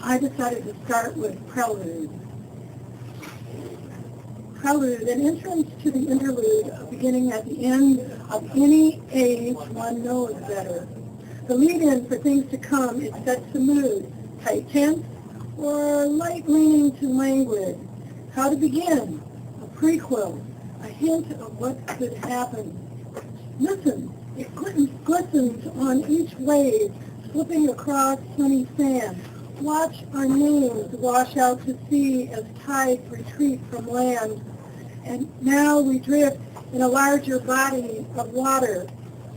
I decided to start with Prelude. Prelude, an entrance to the interlude, beginning at the end of any age one knows better. The lead-in for things to come, it sets the mood, tight tense, or light leaning to languid. How to begin, a prequel, a hint of what could happen. Listen, it glistens on each wave, slipping across sunny sand. Watch our names wash out to sea as tides retreat from land. And now we drift in a larger body of water,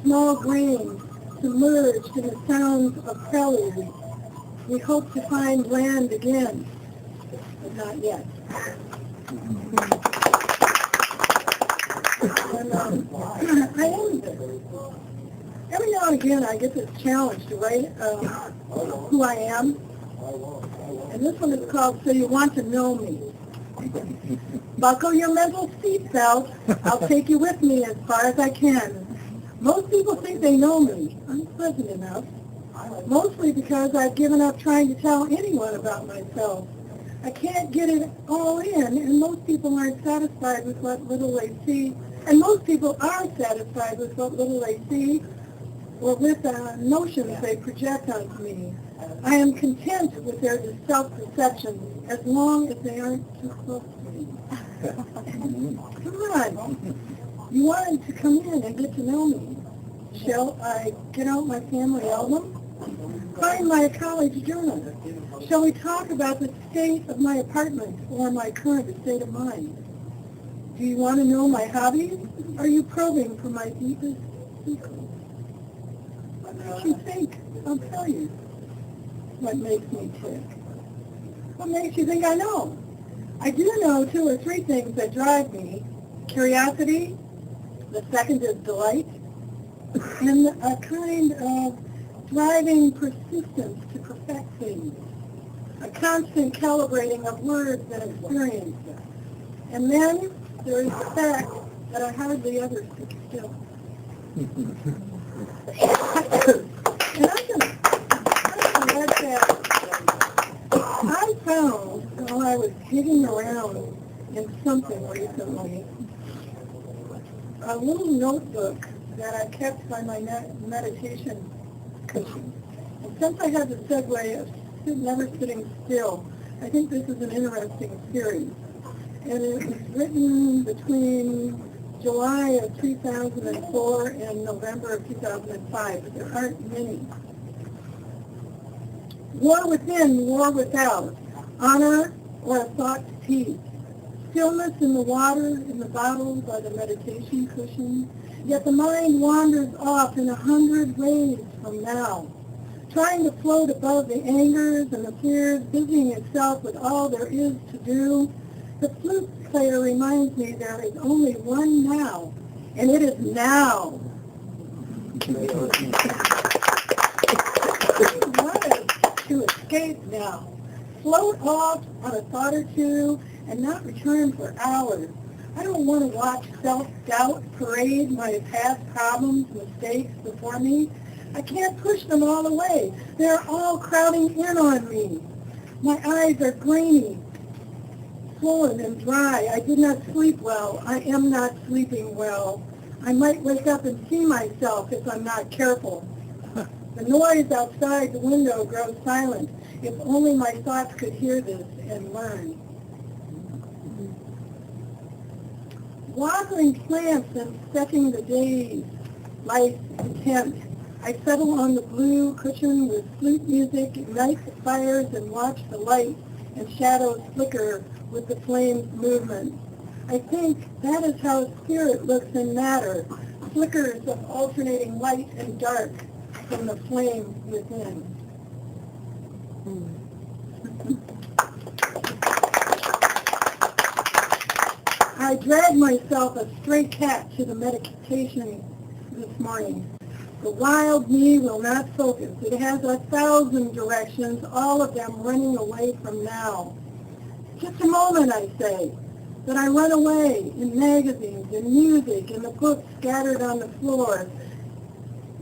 small grains submerged in the sounds of Prelude. We hope to find land again, but not yet. And, every now and again I get this challenge to write who I am. And this one is called So You Want to Know Me. Buckle your mental seatbelt. I'll take you with me as far as I can. Most people think they know me. I'm pleasant enough. Mostly because I've given up trying to tell anyone about myself. I can't get it all in, and most people aren't satisfied with what little they see. And most people are satisfied with what little they see or with the notions they project onto me. I am content with their self-perception as long as they aren't too close to me. Come on. You wanted to come in and get to know me. Shall I get out my family album? Find my college journal. Shall we talk about the state of my apartment or my current state of mind? Do you want to know my hobbies? Are you probing for my deepest secrets? What makes you think? I'll tell you. What makes me tick? What makes you think I know? I do know 2 or 3 things that drive me. Curiosity, the second is delight, and a kind of driving persistence to perfect things, a constant calibrating of words and experiences. And then there is the fact that I hardly ever sit still. And I can let that. I found while I was digging around in something recently, a little notebook that I kept by my meditation cushion. And since I had the segue of never sitting still, I think this is an interesting series. And it was written between July of 2004 and November of 2005, but there aren't many. War within, war without, honor or a thought to tease. Stillness in the water, in the bottle, by the meditation cushion. Yet the mind wanders off in 100 ways from now, trying to float above the angers and the fears, busying itself with all there is to do. The flute player reminds me there is only one now, and it is now. I wanted to escape now, float off on a thought or two, and not return for hours. I don't want to watch self-doubt parade my past problems, mistakes before me. I can't push them all away. They're all crowding in on me. My eyes are grainy, swollen and dry. I did not sleep well. I am not sleeping well. I might wake up and see myself if I'm not careful. The noise outside the window grows silent. If only my thoughts could hear this and learn. Watering plants and setting the days, life intent. I settle on the blue cushion with flute music, ignite the fires, and watch the light and shadows flicker with the flame's movement. I think that is how spirit looks in matter, flickers of alternating light and dark from the flame within. I dragged myself a stray cat to the meditation this morning. The wild me will not focus. It has 1,000 directions, all of them running away from now. Just a moment, I say. Then I run away in magazines and music and the books scattered on the floor.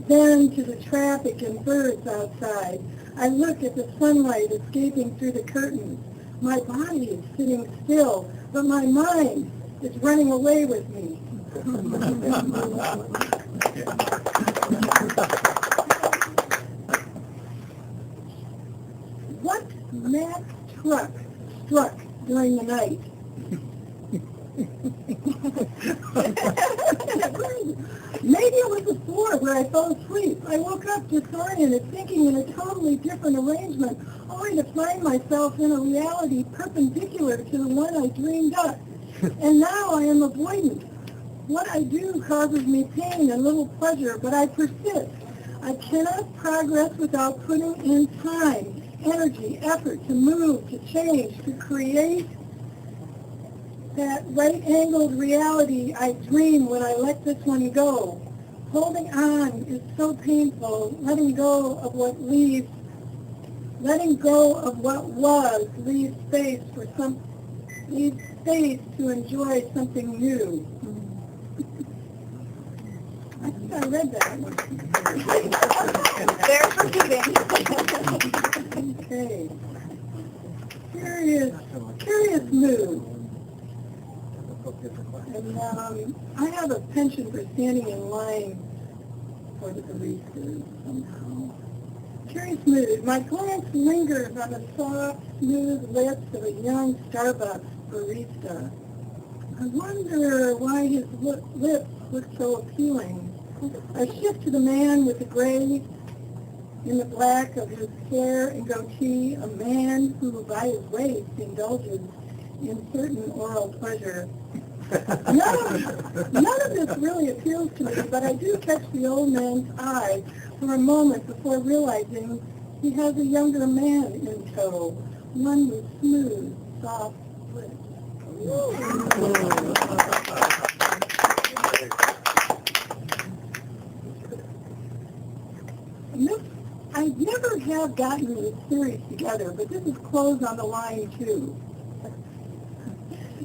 Then to the traffic and birds outside. I look at the sunlight escaping through the curtains. My body is sitting still, but my mind is running away with me. What Mack truck struck during the night? Maybe it was the floor where I fell asleep. I woke up disoriented, thinking in a totally different arrangement, only to find myself in a reality perpendicular to the one I dreamed up. And now I am avoidant. What I do causes me pain and little pleasure, but I persist. I cannot progress without putting in time, energy, effort to move, to change, to create that right-angled reality I dream when I let this one go. Holding on is so painful. Letting go of what was leaves space to enjoy something new. I think I read that one. There's Okay. repeating. Curious mood. And I have a penchant for standing in line for the baristas somehow. Curious mood. My glance lingers on the soft, smooth lips of a young Starbucks barista. I wonder why his lips look so appealing. I shift to the man with the gray in the black of his hair and goatee, a man who, by his waist, indulges in certain oral pleasure. None of this really appeals to me, but I do catch the old man's eye for a moment before realizing he has a younger man in tow, one with smooth, soft lips. I never have gotten this series together, but this is clothes on the line too.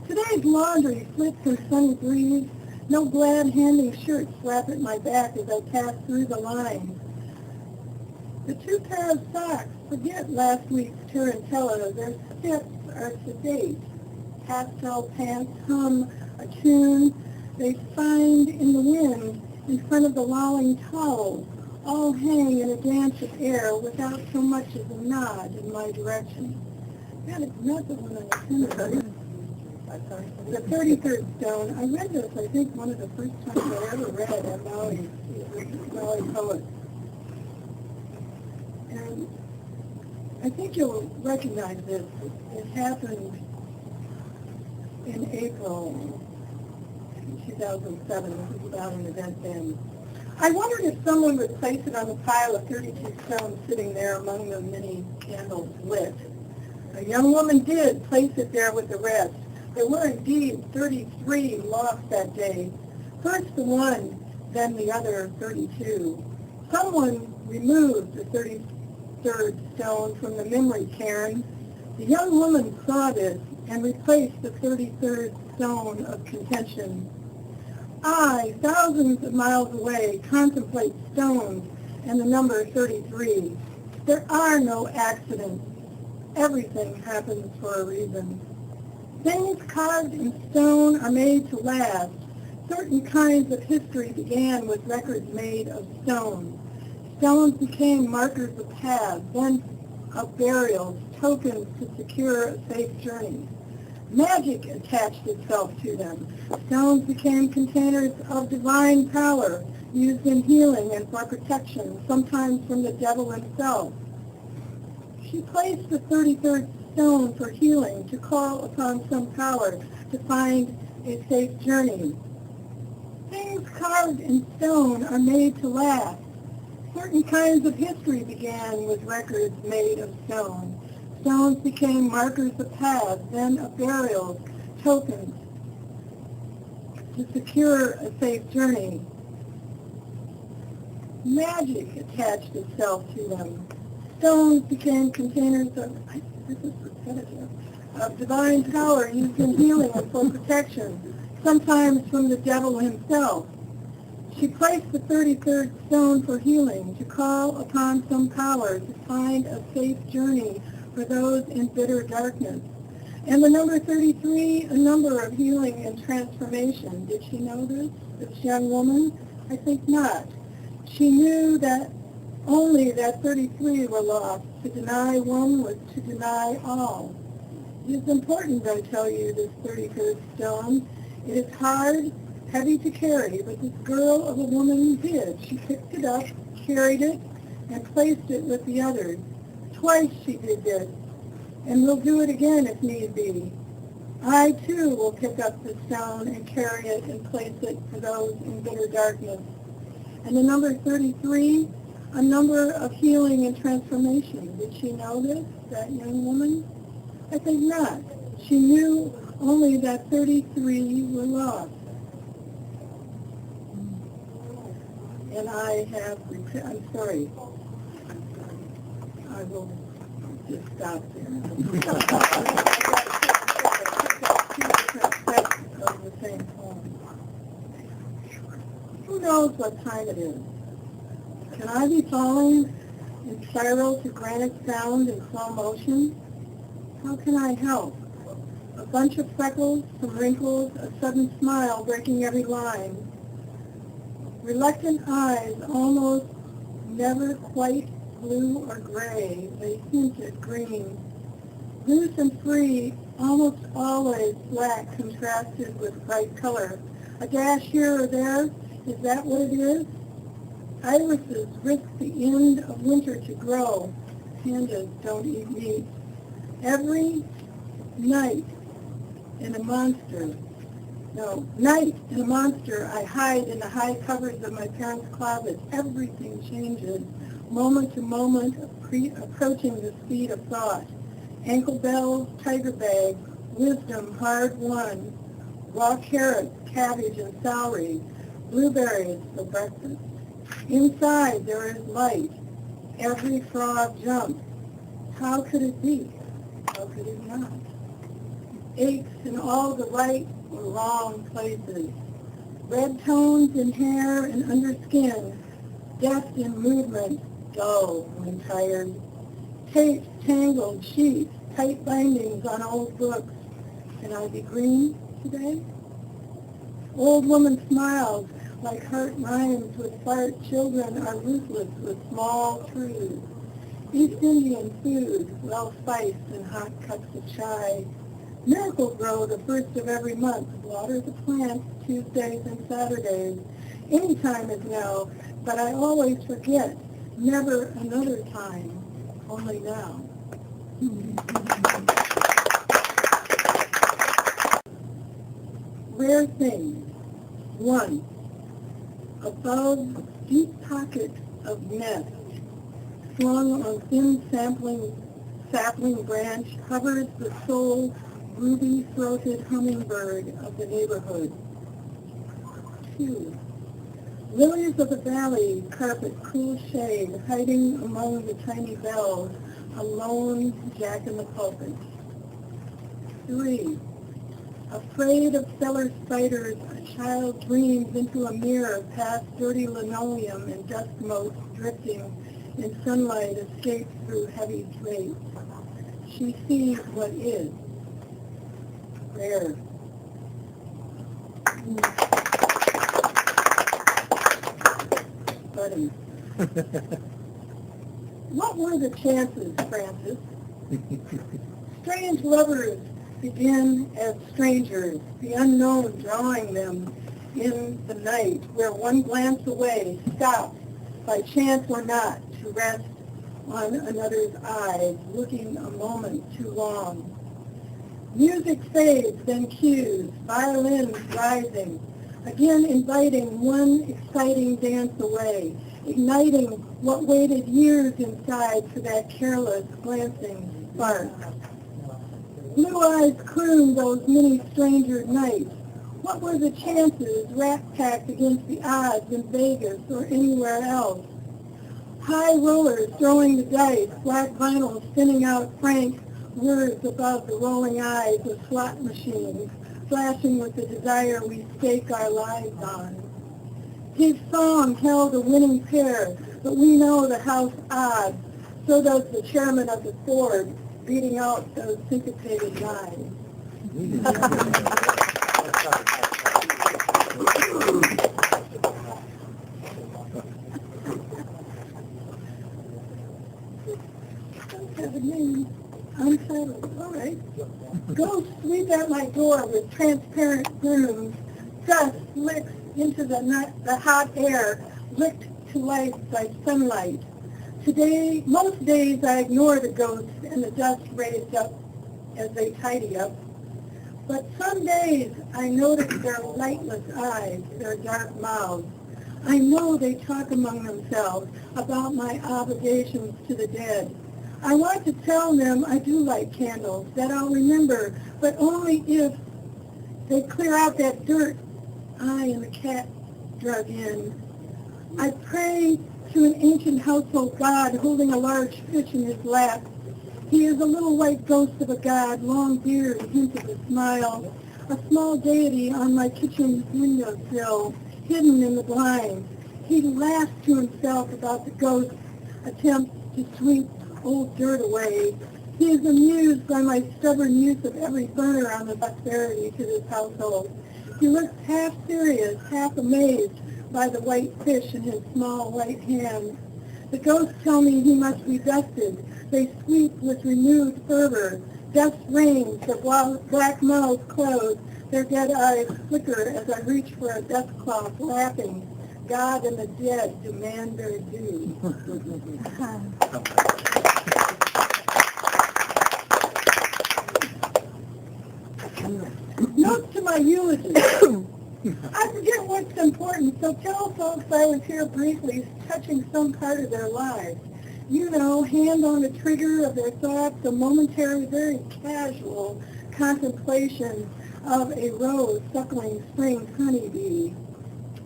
Today's laundry flips in sunny breeze. No glad-handing shirts slap at my back as I pass through the line. The two pair of socks forget last week's tarantella. Their steps are sedate. Pastel pants hum a tune they find in the wind in front of the lolling towels, all hang in a dance of air without so much as a nod in my direction. That is not the one I intended. The 33rd Stone. I read this, I think, one of the first times I ever read a Maui poet. And I think you'll recognize this. It happened in April 2007. This is about an event then. I wondered if someone would place it on the pile of 32 stones sitting there among the many candles lit. A young woman did place it there with the rest. There were indeed 33 lost that day. First the one, then the other 32. Someone removed the 33rd stone from the memory cairn. The young woman saw this and replaced the 33rd stone of contention. I, thousands of miles away, contemplate stones and the number 33. There are no accidents. Everything happens for a reason. Things carved in stone are made to last. Certain kinds of history began with records made of stone. Stones became markers of paths, then of burials, tokens to secure a safe journey. Magic attached itself to them. Stones became containers of divine power, used in healing and for protection, sometimes from the devil himself. She placed the 33rd stone for healing, to call upon some power to find a safe journey. Things carved in stone are made to last. Certain kinds of history began with records made of stone. Stones became markers of paths, then of burials, tokens to secure a safe journey. Magic attached itself to them. Stones became containers of, of divine power used in healing and for protection, sometimes from the devil himself. She placed the 33rd stone for healing, to call upon some power to find a safe journey for those in bitter darkness. And the number 33, a number of healing and transformation. Did she know this young woman? I think not. She knew that only that 33 were lost. To deny one was to deny all. It is important, I tell you, this 33rd stone. It is hard, heavy to carry, but this girl of a woman did. She picked it up, carried it, and placed it with the others. Twice she did this, and will do it again if need be. I, too, will pick up the stone and carry it and place it for those in bitter darkness. And the number 33, a number of healing and transformation. Did she know this, that young woman? I think not. She knew only that 33 were lost. And I have, I'm sorry, I will just stop there. Of the same poem. Who knows what time it is? Can I be falling in spiral to granite sound in slow motion? How can I help? A bunch of freckles, some wrinkles, a sudden smile breaking every line. Reluctant eyes, almost never quite blue or gray, they hint at green. Loose and free, almost always black contrasted with bright color. A dash here or there, is that what it is? Irises risk the end of winter to grow. Pandas don't eat meat. Every night in a monster, I hide in the high covers of my parents' closet. Everything changes, moment to moment, approaching the speed of thought. Ankle bells, tiger bag, wisdom hard won, raw carrots, cabbage, and celery, blueberries for breakfast. Inside there is light. Every frog jumps. How could it be? How could it not? Aches in all the right or wrong places. Red tones in hair and under skin. Deft in movement, dull when tired. Tapes, tangled sheets, tight bindings on old books. Can I be green today? Old woman smiles like heart rhymes with fart. Children are ruthless with small truths. East Indian food, well spiced in hot cups of chai. Miracle Grow the first of every month. Water the plants Tuesdays and Saturdays. Any time is now, but I always forget. Never another time, only now. Rare things. 1. Above deep pocket of nest, slung on thin sapling branch, hovers the sole ruby-throated hummingbird of the neighborhood. 2. Lilies of the valley carpet cool shade, hiding among the tiny bells, a lone jack-in-the-pulpit. 3. Afraid of cellar spiders, a child dreams into a mirror past dirty linoleum and dust motes drifting in sunlight escapes through heavy drapes. She sees what is. Rare. Buddy. What were the chances, Francis? Strange lovers begin as strangers, the unknown drawing them in the night, where one glance away stops, by chance or not, to rest on another's eyes, looking a moment too long. Music fades, then cues, violins rising, again inviting one exciting dance away, igniting what waited years inside for that careless, glancing spark. Blue eyes croon those many stranger nights. What were the chances rat-packed against the odds in Vegas or anywhere else? High rollers throwing the dice, black vinyl spinning out frank words above the rolling eyes of slot machines, flashing with the desire we stake our lives on. His song held a winning pair, but we know the house odds. So does the chairman of the board, beating out those syncopated knives. Have a name. Unsettled. All right. Ghosts sweep at my door with transparent brooms. Dust licks into the hot air, licked to life by sunlight. Today, most days I ignore the ghosts and the dust raised up as they tidy up. But some days I notice their lightless eyes, their dark mouths. I know they talk among themselves about my obligations to the dead. I want to tell them I do light candles, that I'll remember, but only if they clear out that dirt I and the cat drug in. I pray to an ancient household god holding a large fish in his lap. He is a little white ghost of a god, long beard, hint of a smile, a small deity on my kitchen windowsill, hidden in the blinds. He laughs to himself about the ghost's attempt to sweep old dirt away. He is amused by my stubborn use of every burner on the prosperity to this household. He looks half serious, half amazed by the white fish in his small white hands. The ghosts tell me he must be dusted. They sweep with renewed fervor. Dust rains, their black mouths close, their dead eyes flicker as I reach for a dust cloth, laughing. God and the dead demand their due. Note to my eulogy. I forget what's important, so tell folks I was here briefly touching some part of their lives. You know, hand on the trigger of their thoughts, a momentary, very casual contemplation of a rose suckling spring's honeybee.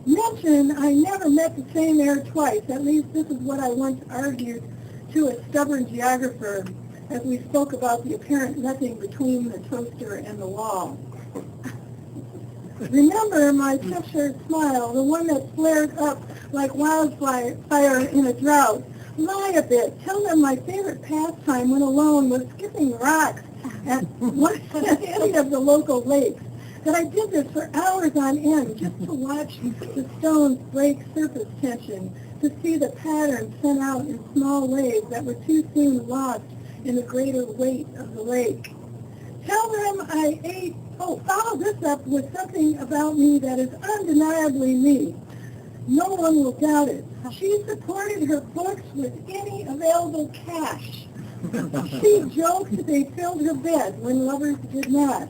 Mention I never met the same air twice. At least this is what I once argued to a stubborn geographer as we spoke about the apparent nothing between the toaster and the wall. Remember my Cheshire smile, the one that flares up like wildfire in a drought. Lie a bit. Tell them my favorite pastime when alone was skipping rocks at any of the local lakes. That I did this for hours on end just to watch the stones break surface tension, to see the patterns sent out in small waves that were too soon lost in the greater weight of the lake. Tell them I ate, follow this up with something about me that is undeniably me. No one will doubt it. She supported her books with any available cash. She joked they filled her bed when lovers did not.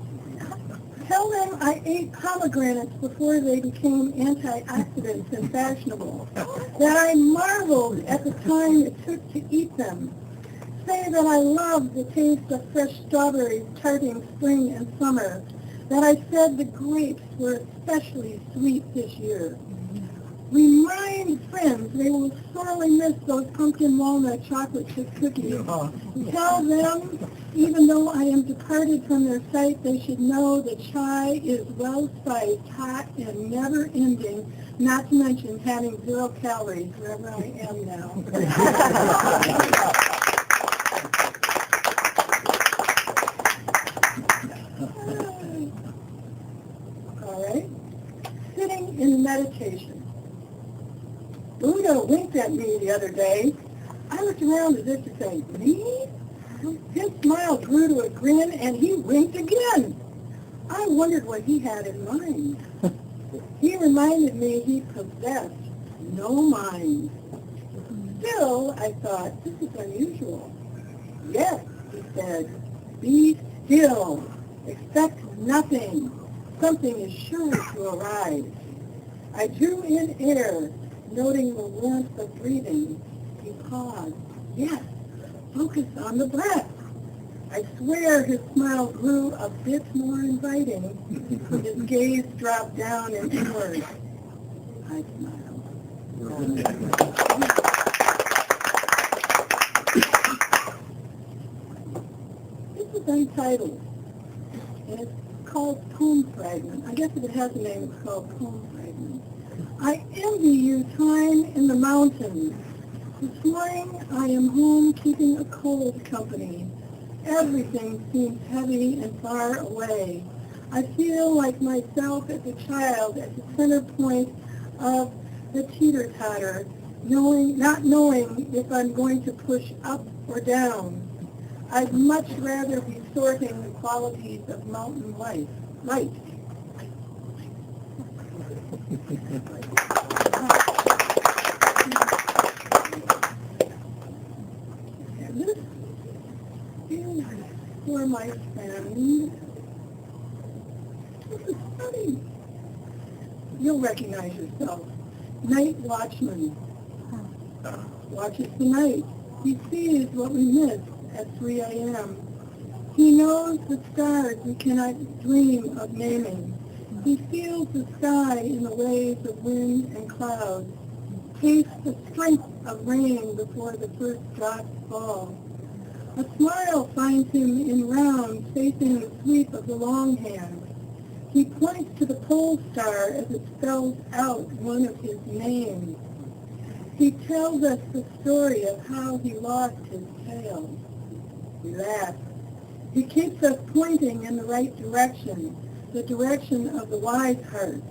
Tell them I ate pomegranates before they became antioxidants and fashionable. That I marveled at the time it took to eat them. Say that I loved the taste of fresh strawberries tarting spring and summer. That I said the grapes were especially sweet this year. Remind friends they will sorely miss those pumpkin walnut chocolate chip cookies. Tell them, even though I am departed from their sight, they should know that chai is well-spiced, hot, and never-ending, not to mention having 0 calories wherever I am now. All right. Sitting in meditation. Buddha winked at me the other day. I looked around as if to say, me? His smile grew to a grin, and he winked again. I wondered what he had in mind. He reminded me he possessed no mind. Still, I thought, this is unusual. Yes, he said, be still. Expect nothing. Something is sure to arise. I drew in air, noting the warmth of breathing. He paused. Yes, focus on the breath. I swear his smile grew a bit more inviting. His gaze dropped down and inward. I smiled. This is untitled, and it's called Poem Fragment. I guess if it has a name, it's called Poem Fragment. I envy you time in the mountains. This morning I am home keeping a cold company. Everything seems heavy and far away. I feel like myself as a child at the center point of the teeter-totter, not knowing if I'm going to push up or down. I'd much rather be sorting the qualities of mountain life. Light. And this is for my friend. This is funny. You'll recognize yourself. Night watchman. Watches the night. He sees what we miss at 3 a.m. He knows the stars we cannot dream of naming. He feels the sky in the waves of wind and clouds, tastes the strength of rain before the first drops fall. A smile finds him in round, facing the sweep of the long hand. He points to the pole star as it spells out one of his names. He tells us the story of how he lost his tail. We laugh. He keeps us pointing in the right direction, the direction of the wise heart.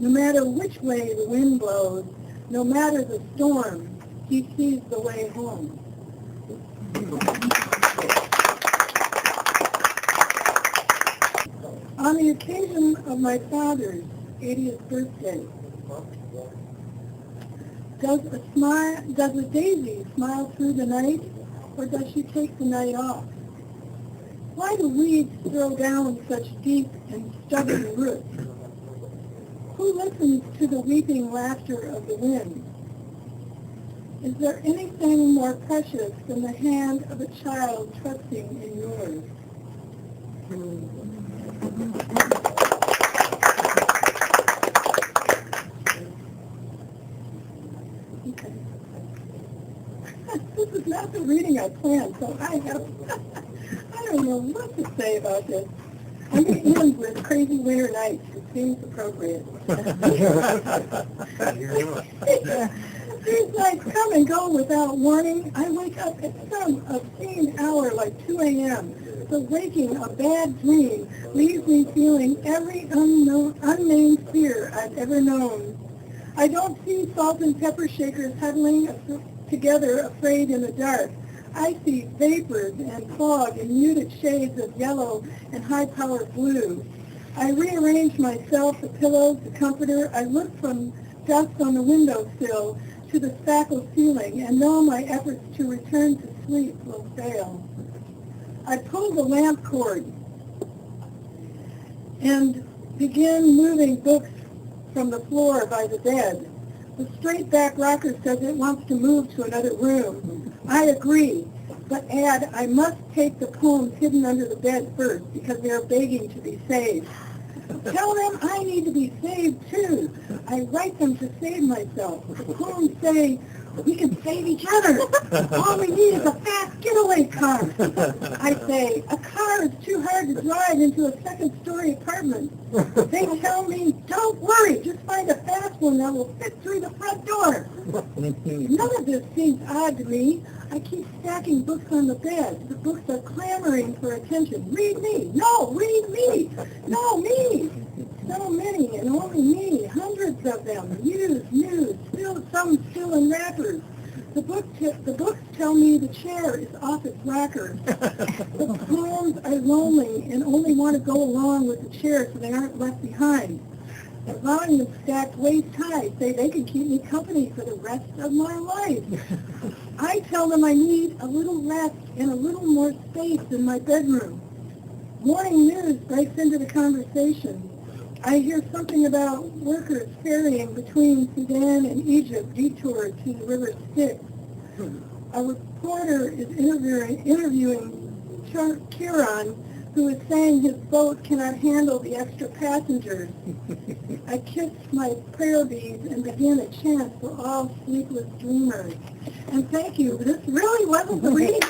No matter which way the wind blows, no matter the storm, he sees the way home. On the occasion of my father's 80th birthday, does a daisy smile through the night, or does she take the night off? Why do weeds throw down such deep and stubborn roots? Who listens to the weeping laughter of the wind? Is there anything more precious than the hand of a child trusting in yours? Okay. This is not the reading I planned, so I don't know what to say about this. I'm going to end with Crazy Winter Nights. It seems appropriate. These nights come and go without warning. I wake up at some obscene hour like 2 a.m. So waking a bad dream leaves me feeling every unnamed fear I've ever known. I don't see salt and pepper shakers huddling together afraid in the dark. I see vapors and fog and muted shades of yellow and high-powered blue. I rearrange myself, the pillows, the comforter. I look from dust on the windowsill to the spackled ceiling and know my efforts to return to sleep will fail. I pull the lamp cord and begin moving books from the floor by the bed. The straight-back rocker says it wants to move to another room. I agree, but add I must take the poems hidden under the bed first because they are begging to be saved. Tell them I need to be saved too. I write them to save myself. The poems say, we can save each other. All we need is a fast getaway car. I say, a car is too hard to drive into a second-story apartment. They tell me, don't worry, just find a fast one that will fit through the front door. None of this seems odd to me. I keep stacking books on the bed. The books are clamoring for attention. Read me. No, read me. No, me. So many, and only me. Hundreds of them. Used, new, some still in wrappers. The books tell me the chair is off its rocker. The poems are lonely and only want to go along with the chair so they aren't left behind. The volumes stacked waist high say they can keep me company for the rest of my life. I tell them I need a little rest and a little more space in my bedroom. Morning news breaks into the conversation. I hear something about workers ferrying between Sudan and Egypt detoured to the River Styx. A reporter is interviewing Kiran, who is saying his boat cannot handle the extra passengers. I kiss my prayer beads and begin a chant for all sleepless dreamers. And thank you. This really wasn't the reading.